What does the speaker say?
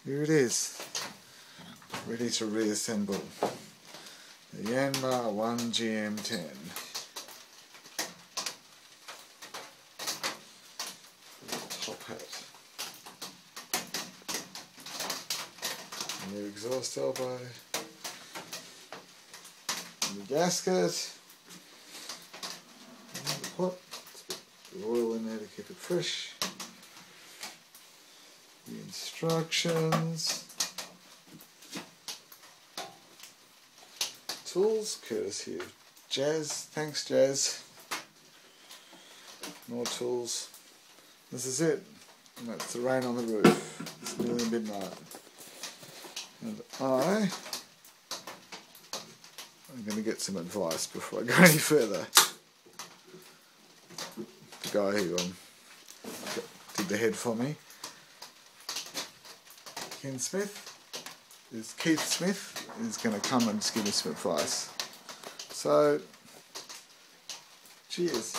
Here it is, ready to reassemble. The Yanmar 1GM10. Top hat. New exhaust elbow. And the gasket. And the pot. The oil in there to keep it fresh. The instructions. Tools, courtesy of Jazz. Thanks, Jazz. More tools. This is it. And that's the rain on the roof. It's nearly midnight. And I'm going to get some advice before I go any further. The guy who did the head for me, Keith Smith, is going to come and just give me some advice. So, cheers.